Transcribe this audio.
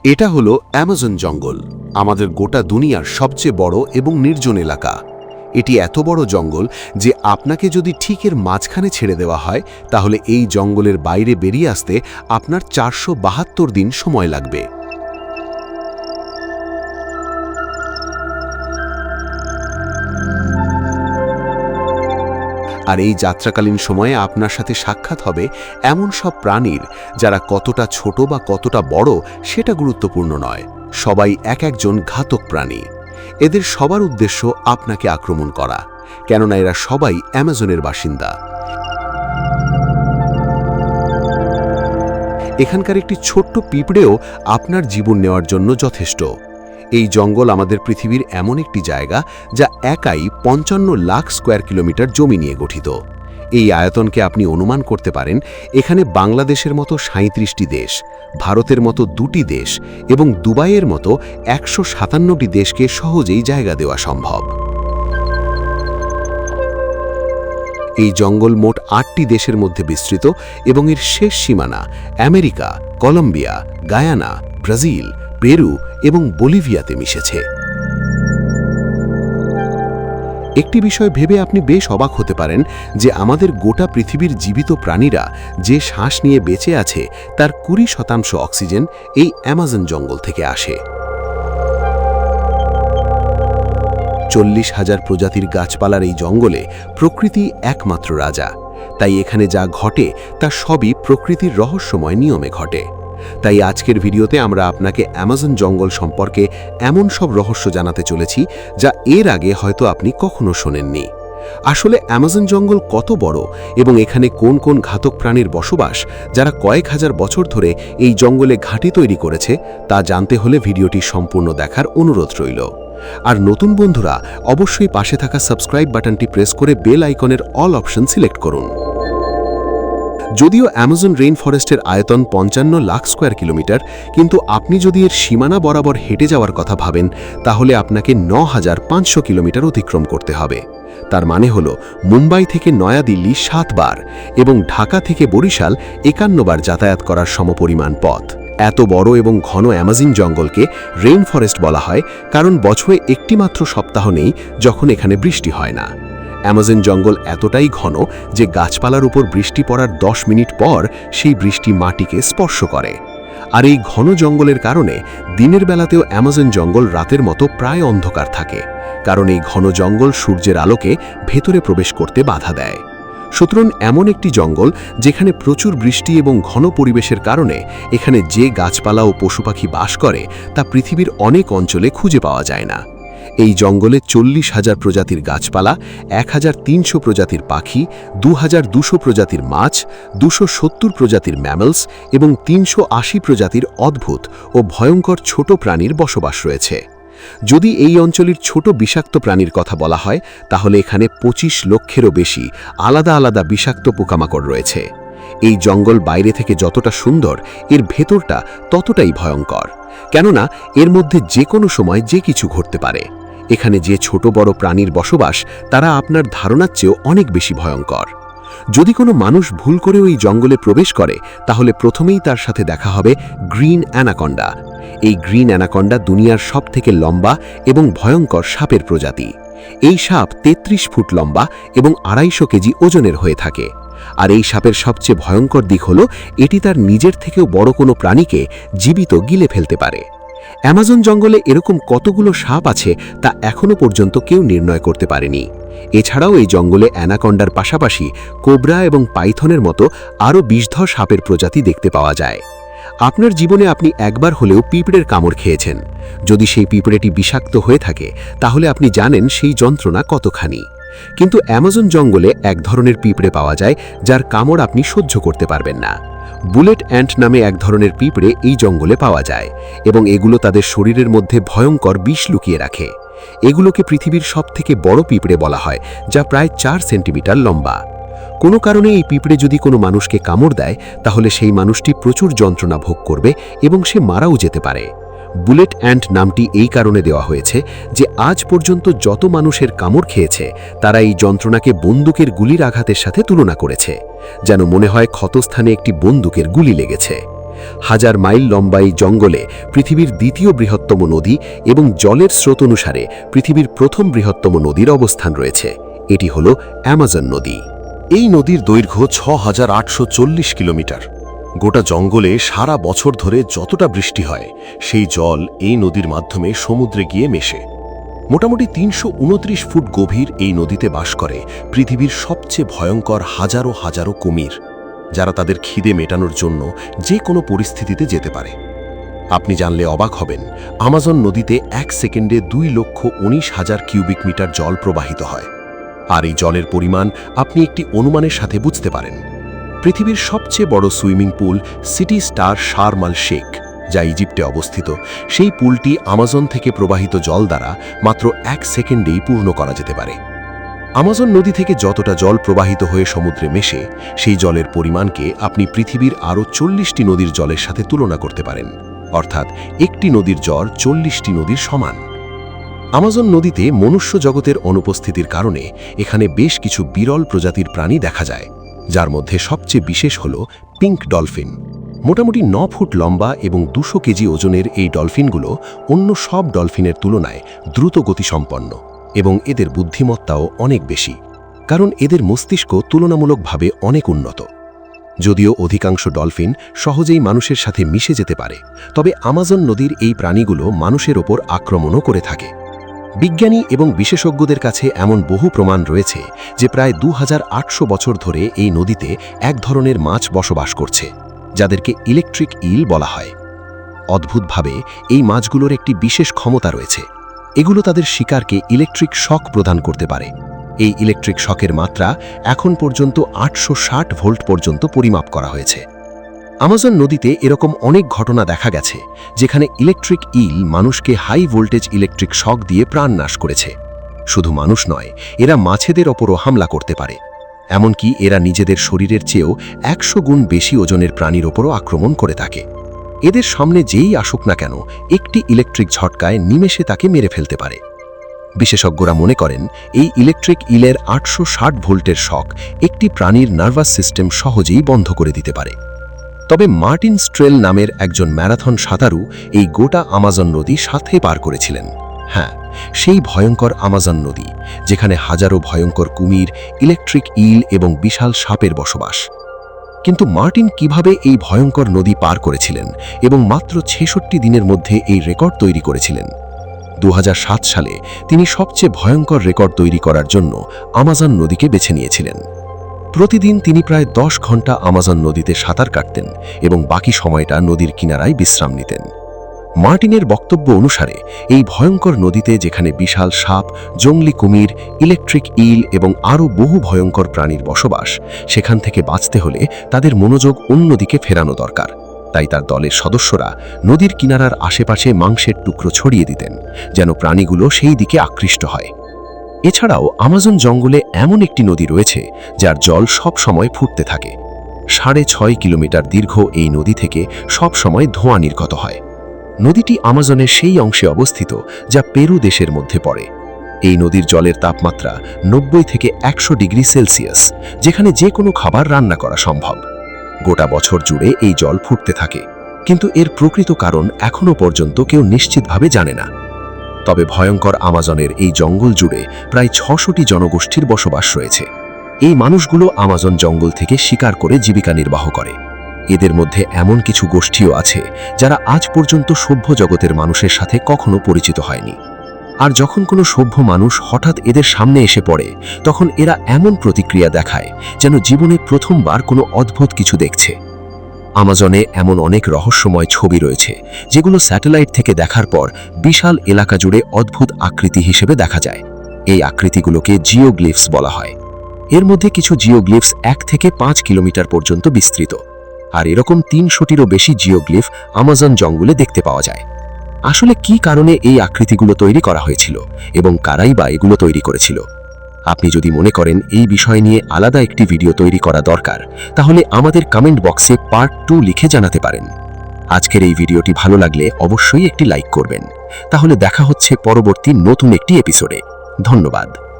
এটা হলো অ্যামাজন জঙ্গল, আমাদের গোটা দুনিয়ার সবচেয়ে বড় এবং নির্জন এলাকা। এটি এত বড় জঙ্গল যে আপনাকে যদি ঠিক এর মাঝখানে ছেড়ে দেওয়া হয় তাহলে এই জঙ্গলের বাইরে বেরিয়ে আসতে আপনার 472 দিন সময় লাগবে। আর এই যাত্রাকালীন সময়ে আপনার সাথে সাক্ষাৎ হবে এমন সব প্রাণীর যারা কতটা ছোট বা কতটা বড় সেটা গুরুত্বপূর্ণ নয়, সবাই এক একজন ঘাতক প্রাণী। এদের সবার উদ্দেশ্য আপনাকে আক্রমণ করা, কেননা এরা সবাই অ্যামাজনের বাসিন্দা। এখানকার একটি ছোট্ট পিঁপড়েও আপনার জীবন নেওয়ার জন্য যথেষ্ট। এই জঙ্গল আমাদের পৃথিবীর এমন একটি জায়গা যা একাই 55 লাখ স্কোয়ার কিলোমিটার জমি নিয়ে গঠিত। এই আয়তনকে আপনি অনুমান করতে পারেন এখানে বাংলাদেশের মতো 37টি দেশ, ভারতের মতো 2টি দেশ এবং দুবাইয়ের মতো 157টি দেশকে সহজেই জায়গা দেওয়া সম্ভব। এই জঙ্গল মোট 8টি দেশের মধ্যে বিস্তৃত এবং এর শেষ সীমানা America, Colombia, Guyana, Brazil, Peru এবং বলিভিয়াতে মিশেছে। একটি বিষয় ভেবে আপনি বেশ অবাক হতে পারেন যে আমাদের গোটা পৃথিবীর জীবিত প্রাণীরা যে শ্বাস নিয়ে বেঁচে আছে তার 20% অক্সিজেন এই অ্যামাজন জঙ্গল থেকে আসে। 40,000 প্রজাতির গাছপালার এই জঙ্গলে প্রকৃতি একমাত্র রাজা, তাই এখানে যা ঘটে তা সবই প্রকৃতির রহস্যময় নিয়মে ঘটে। তাই আজকের ভিডিওতে আমরা আপনাকে অ্যামাজন জঙ্গল সম্পর্কে এমন সব রহস্য জানাতে চলেছি যা এর আগে হয়তো আপনি কখনো শোনেননি। আসলে অ্যামাজন জঙ্গল কত বড় এবং এখানে কোন কোন ঘাতক প্রাণীর বসবাস যারা কয়েক হাজার বছর ধরে এই জঙ্গলে ঘাঁটি তৈরি করেছে তা জানতে হলে ভিডিওটি সম্পূর্ণ দেখার অনুরোধ রইল। আর নতুন বন্ধুরা অবশ্যই পাশে থাকা সাবস্ক্রাইব বাটনটি প্রেস করে বেল আইকনের অল অপশন সিলেক্ট করুন। যদিও অ্যামাজন রেইন ফরেস্টের আয়তন 55 লাখ স্কোয়ার কিলোমিটার, কিন্তু আপনি যদি এর সীমানা বরাবর হেঁটে যাওয়ার কথা ভাবেন তাহলে আপনাকে 9,500 কিলোমিটার অতিক্রম করতে হবে। তার মানে হল মুম্বাই থেকে নয়াদিল্লি 7 বার এবং ঢাকা থেকে বরিশাল 51 বার যাতায়াত করার সমপরিমাণ পথ। এত বড় এবং ঘন অ্যামাজন জঙ্গলকে রেইন ফরেস্ট বলা হয় কারণ বছরে একটি মাত্র সপ্তাহ নেই যখন এখানে বৃষ্টি হয় না। অ্যামাজন জঙ্গল এতটাই ঘন যে গাছপালার উপর বৃষ্টি পড়ার 10 মিনিট পর সেই বৃষ্টি মাটিকে স্পর্শ করে। আর এই ঘন জঙ্গলের কারণে দিনের বেলাতেও অ্যামাজন জঙ্গল রাতের মতো প্রায় অন্ধকার থাকে, কারণ এই ঘন জঙ্গল সূর্যের আলোকে ভেতরে প্রবেশ করতে বাধা দেয়। সুতরাং এমন একটি জঙ্গল যেখানে প্রচুর বৃষ্টি এবং ঘন পরিবেশের কারণে এখানে যে গাছপালা ও পশুপাখি বাস করে তা পৃথিবীর অনেক অঞ্চলে খুঁজে পাওয়া যায় না। এই জঙ্গলে 40,000 প্রজাতির গাছপালা, 1,300 প্রজাতির পাখি, 2,200 প্রজাতির মাছ, 270 প্রজাতির ম্যামলস এবং 380 প্রজাতির অদ্ভুত ও ভয়ঙ্কর ছোট প্রাণীর বসবাস রয়েছে। যদি এই অঞ্চলের ছোট বিষাক্ত প্রাণীর কথা বলা হয় তাহলে এখানে 25 লক্ষেরও বেশি আলাদা আলাদা বিষাক্ত পোকামাকড় রয়েছে। এই জঙ্গল বাইরে থেকে যতটা সুন্দর এর ভেতরটা ততটাই ভয়ঙ্কর, কেননা এর মধ্যে যে কোনো সময় যে কিছু ঘটতে পারে। এখানে যে ছোট বড় প্রাণীর বসবাস তারা আপনার ধারণার চেয়েও অনেক বেশি ভয়ঙ্কর। যদি কোনো মানুষ ভুল করেও এই জঙ্গলে প্রবেশ করে তাহলে প্রথমেই তার সাথে দেখা হবে গ্রিন অ্যানাকন্ডা। এই গ্রিন অ্যানাকন্ডা দুনিয়ার সবথেকে লম্বা এবং ভয়ঙ্কর সাপের প্রজাতি। এই সাপ 33 ফুট লম্বা এবং 250 কেজি ওজনের হয়ে থাকে। আর এই সাপের সবচেয়ে ভয়ঙ্কর দিক হল এটি তার নিজের থেকেও বড় কোনো প্রাণীকে জীবিত গিলে ফেলতে পারে। অ্যামাজন জঙ্গলে এরকম কতগুলো সাপ আছে তা এখনও পর্যন্ত কেউ নির্ণয় করতে পারেনি। এছাড়াও এই জঙ্গলে অ্যানাকন্ডার পাশাপাশি কোবরা এবং পাইথনের মতো আরও বিষধর সাপের প্রজাতি দেখতে পাওয়া যায়। আপনার জীবনে আপনি একবার হলেও পিঁপড়ের কামড় খেয়েছেন। যদি সেই পিঁপড়েটি বিষাক্ত হয়ে থাকে তাহলে আপনি জানেন সেই যন্ত্রণা কতখানি। কিন্তু অ্যামাজন জঙ্গলে এক ধরনের পিঁপড়ে পাওয়া যায় যার কামড় আপনি সহ্য করতে পারবেন না। বুলেট অ্যান্ট নামে এক ধরনের পিঁপড়ে এই জঙ্গলে পাওয়া যায় এবং এগুলো তাদের শরীরের মধ্যে ভয়ঙ্কর বিষ লুকিয়ে রাখে। এগুলোকে পৃথিবীর সবথেকে বড় পিঁপড়ে বলা হয়, যা প্রায় 4 সেন্টিমিটার লম্বা। কোনো কারণে এই পিঁপড়ে যদি কোনো মানুষকে কামড় দেয় তাহলে সেই মানুষটি প্রচুর যন্ত্রণা ভোগ করবে এবং সে মারাও যেতে পারে। বুলেট অ্যান্ট নামটি এই কারণে দেওয়া হয়েছে যে আজ পর্যন্ত যত মানুষের কামড় খেয়েছে তারা এই যন্ত্রণাকে বন্দুকের গুলির আঘাতের সাথে তুলনা করেছে, যেন মনে হয় ক্ষতস্থানে একটি বন্দুকের গুলি লেগেছে। হাজার মাইল লম্বা এই জঙ্গলে পৃথিবীর দ্বিতীয় বৃহত্তম নদী এবং জলের স্রোত অনুসারে পৃথিবীর প্রথম বৃহত্তম নদীর অবস্থান রয়েছে। এটি হল অ্যামাজন নদী। এই নদীর দৈর্ঘ্য ৬,৮৪০ কিলোমিটার। গোটা জঙ্গলে সারা বছর ধরে যতটা বৃষ্টি হয় সেই জল এই নদীর মাধ্যমে সমুদ্রে গিয়ে মেশে। মোটামুটি ৩২৯ ফুট গভীর এই নদীতে বাস করে পৃথিবীর সবচেয়ে ভয়ঙ্কর হাজারো হাজারো কুমির, যারা তাদের খিদে মেটানোর জন্য যে কোনো পরিস্থিতিতে যেতে পারে। আপনি জানলে অবাক হবেন, আমাজন নদীতে ১ সেকেন্ডে ২,১৯,০০০ কিউবিক মিটার জল প্রবাহিত হয়। আর এই জলের পরিমাণ আপনি একটি অনুমানের সাথে বুঝতে পারেন। পৃথিবীর সবচেয়ে বড় swimming pool city star Sharm el Sheikh, যা ইজিপ্টে অবস্থিত, সেই পুলটি আমাজন থেকে প্রবাহিত জল দ্বারা মাত্র ১ সেকেন্ডেই পূর্ণ করা যেতে পারে। আমাজন নদী থেকে যতটা জল প্রবাহিত হয়ে সমুদ্রে মেশে, সেই জলের পরিমাণকে আপনি পৃথিবীর আরও ৪০টি নদীর জলের সাথে তুলনা করতে পারেন, অর্থাৎ একটি নদীর জল ৪০টি নদীর সমান। আমাজন নদীতে মনুষ্য জগতের অনুপস্থিতির কারণে এখানে বেশ কিছু বিরল প্রজাতির প্রাণী দেখা যায়, যার মধ্যে সবচেয়ে বিশেষ হল পিঙ্ক ডলফিন। মোটামুটি ৯ ফুট লম্বা এবং ২০০ কেজি ওজনের এই ডলফিনগুলো অন্য সব ডলফিনের তুলনায় দ্রুত গতিসম্পন্ন এবং এদের বুদ্ধিমত্তাও অনেক বেশি, কারণ এদের মস্তিষ্ক তুলনামূলকভাবে অনেক উন্নত। যদিও অধিকাংশ ডলফিন সহজেই মানুষের সাথে মিশে যেতে পারে, তবে আমাজন নদীর এই প্রাণীগুলো মানুষের ওপর আক্রমণও করে থাকে। বিজ্ঞানী এবং বিশেষজ্ঞদের কাছে এমন বহু প্রমাণ রয়েছে যে প্রায় ২৮০০ বছর ধরে এই নদীতে এক ধরনের মাছ বসবাস করছে, যাদেরকে ইলেকট্রিক ইল বলা হয়। অদ্ভুতভাবে এই মাছগুলোর একটি বিশেষ ক্ষমতা রয়েছে। এগুলো তাদের শিকারকে ইলেকট্রিক শক প্রদান করতে পারে। এই ইলেকট্রিক শকের মাত্রা এখন পর্যন্ত ৮৬০ ভোল্ট পর্যন্ত পরিমাপ করা হয়েছে। আমাজন নদীতে এরকম অনেক ঘটনা দেখা গেছে যেখানে ইলেকট্রিক ইল মানুষকে হাই ভোল্টেজ ইলেকট্রিক শক দিয়ে প্রাণ নাশ করেছে। শুধু মানুষ নয়, এরা মাছেদের ওপরও হামলা করতে পারে। এমনকি এরা নিজেদের শরীরের চেয়েও ১০০ গুণ বেশি ওজনের প্রাণীর ওপরও আক্রমণ করে থাকে। এদের সামনে যেই আসুক না কেন, একটি ইলেকট্রিক ঝটকায় নিমেষে তাকে মেরে ফেলতে পারে। বিশেষজ্ঞরা মনে করেন এই ইলেকট্রিক ইলের ৮৬০ ভোল্টের শক একটি প্রাণীর নার্ভাস সিস্টেম সহজেই বন্ধ করে দিতে পারে। তবে মার্টিন স্ট্রেল নামের একজন ম্যারাথন সাঁতারু এই গোটা আমাজন নদী সাথে পার করেছিলেন। হ্যাঁ, সেই ভয়ঙ্কর আমাজন নদী যেখানে হাজারো ভয়ঙ্কর কুমির, ইলেকট্রিক ইল এবং বিশাল সাপের বসবাস। কিন্তু মার্টিন কিভাবে এই ভয়ঙ্কর নদী পার করেছিলেন এবং মাত্র ৬৬ দিনের মধ্যে এই রেকর্ড তৈরি করেছিলেন? ২০০৭ সালে তিনি সবচেয়ে ভয়ঙ্কর রেকর্ড তৈরি করার জন্য আমাজন নদীকে বেছে নিয়েছিলেন। প্রতিদিন তিনি প্রায় ১০ ঘন্টা আমাজন নদীতে সাঁতার কাটতেন এবং বাকি সময়টা নদীর কিনারায় বিশ্রাম নিতেন। মার্টিনের বক্তব্য অনুসারে এই ভয়ঙ্কর নদীতে যেখানে বিশাল সাপ, জংলি কুমির, ইলেকট্রিক ইল এবং আরও বহু ভয়ঙ্কর প্রাণীর বসবাস, সেখান থেকে বাঁচতে হলে তাদের মনোযোগ অন্যদিকে ফেরানো দরকার। তাই তার দলের সদস্যরা নদীর কিনারার আশেপাশে মাংসের টুকরো ছড়িয়ে দিতেন, যেন প্রাণীগুলো সেই দিকে আকৃষ্ট হয়। এছাড়াও আমাজন জঙ্গলে এমন একটি নদী রয়েছে যার জল সব সময় ফুটতে থাকে। ৬.৫ কিলোমিটার দীর্ঘ এই নদী থেকে সব সময় ধোঁয়া নির্গত হয়। নদীটি আমাজনের সেই অংশে অবস্থিত যা পেরু দেশের মধ্যে পড়ে। এই নদীর জলের তাপমাত্রা ৯০ থেকে ১০০ ডিগ্রি সেলসিয়াস, যেখানে যে কোনো খাবার রান্না করা সম্ভব। গোটা বছর জুড়ে এই জল ফুটতে থাকে, কিন্তু এর প্রকৃত কারণ এখনও পর্যন্ত কেউ নিশ্চিতভাবে জানে না। তবে ভয়ঙ্কর আমাজনের এই জঙ্গল জুড়ে প্রায় ৬০০টি জনগোষ্ঠীর বসবাস রয়েছে। এই মানুষগুলো আমাজন জঙ্গল থেকে শিকার করে জীবিকা নির্বাহ করে। এদের মধ্যে এমন কিছু গোষ্ঠীও আছে যারা আজ পর্যন্ত সভ্য জগতের মানুষের সাথে কখনো পরিচিত হয়নি। আর যখন কোনো সভ্য মানুষ হঠাৎ এদের সামনে এসে পড়ে, তখন এরা এমন প্রতিক্রিয়া দেখায় যেন জীবনে প্রথমবার কোনো অদ্ভুত কিছু দেখছে। আমাজনে এমন অনেক রহস্যময় ছবি রয়েছে যেগুলো স্যাটেলাইট থেকে দেখার পর বিশাল এলাকা জুড়ে অদ্ভুত আকৃতি হিসেবে দেখা যায়। এই আকৃতিগুলোকে জিওগ্লিফস বলা হয়। এর মধ্যে কিছু জিওগ্লিফস ১ থেকে ৫ কিলোমিটার পর্যন্ত বিস্তৃত, আর এরকম ৩০০টিরও বেশি জিওগ্লিফ আমাজন জঙ্গলে দেখতে পাওয়া যায়। আসলে কি কারণে এই আকৃতিগুলো তৈরি করা হয়েছিল এবং কারাই বা এগুলো তৈরি করেছিল? আপনি যদি মনে করেন এই বিষয় নিয়ে আলাদা একটি ভিডিও তৈরি করা দরকার, তাহলে আমাদের কমেন্ট বক্সে পার্ট 2 লিখে জানাতে পারেন। আজকের এই ভিডিওটি ভালো লাগলে অবশ্যই একটি লাইক করবেন। তাহলে দেখা হচ্ছে পরবর্তী নতুন একটি এপিসোডে। ধন্যবাদ।